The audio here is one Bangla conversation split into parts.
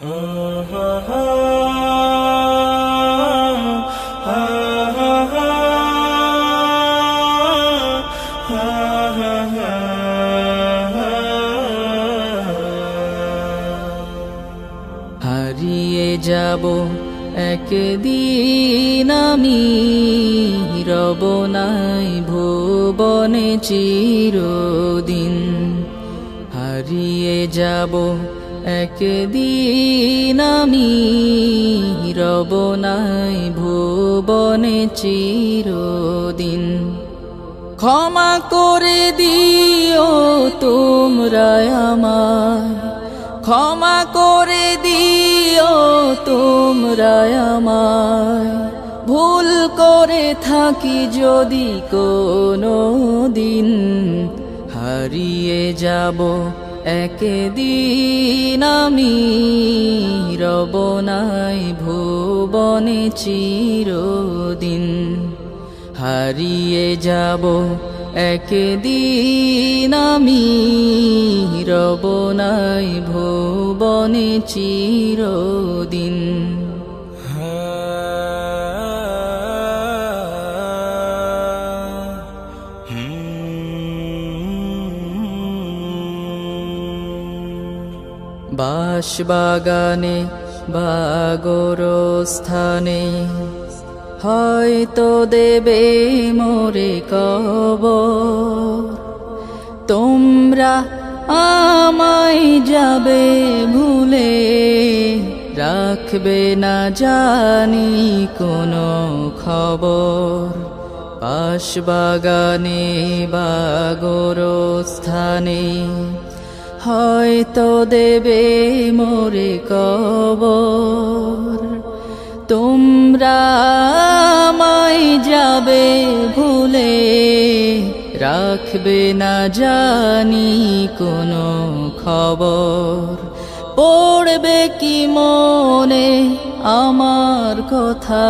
হারিয়ে যাব একদিন আমি, রব নাই ভুবনে চিরদিন। হারিয়ে যাব একদিন আমি, রব নাই ভুবনে চিরদিন। ক্ষমা করে দিও তোমরা আমায়, ক্ষমা করে দিও তোমরা আমায়, ভুল করে থাকি যদি কোনো দিন। হারিয়ে যাব একদিন আমি, রব নাই ভুবনে চিরদিন। হারিয়ে যাব একদিন আমি, রব নাই ভুবনে চিরদিন। বাঁশবাগানে বা গোরস্থানে হয়তো দেবে মোরে কবর। তোমরা আমায় যাবে ভুলে, রাখবে না জানি কোনো খবর। বাঁশবাগানে বা গোরস্থানে হয়তো দেবে মোরে কবর। তোমরা আমায় যাবে ভুলে, রাখবে না জানি কোনো খবর। পড়বে কি মনে আমার কথা,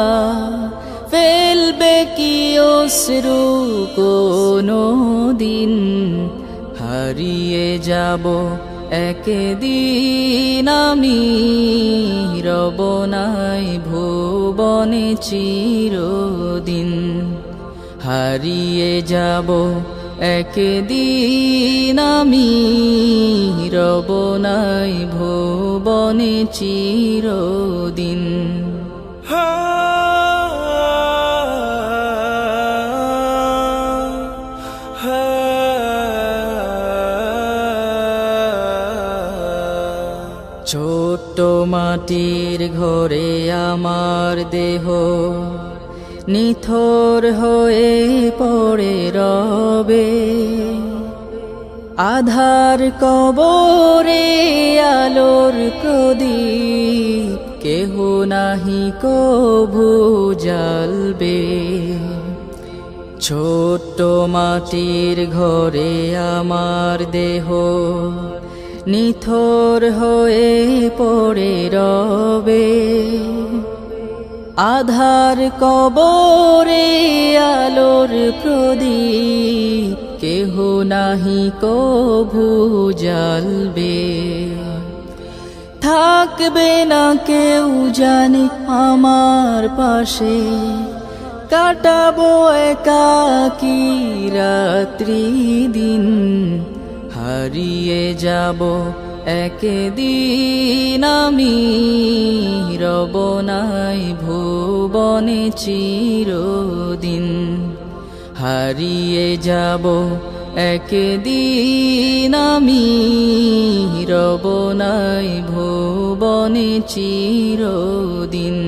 ফেলবে কি অশ্রু কোনো দিন। হারিয়ে যাব একদিন আমি, রব নাই ভুবনে চিরদিন। হারিয়ে যাব একদিন আমি, রব নাই ভুবনে চিরদিন। ছোট্ট মাটির ঘরে আমার দেহ নিথর হয়ে পড়ে রবে। আধার কবরে আলোর প্রদীপ কেহ নাহি কভু জ্বালবে। ছোট্ট মাটির ঘরে আমার দেহ নিথর হয়ে পড়ে রবে। আধার কবরে আলোর প্রদীপ কেহ নাহি কভু জ্বালবে। থাকবে না কেউ জানে আমার পাশে, কাটাবো একাকী রাত্রি দিন। হারিয়ে যাব একদিন আমি, রব নাই ভুবনে চিরদিন। হারিয়ে যাব একদিন আমি, রব নাই ভুবনে চিরদিন।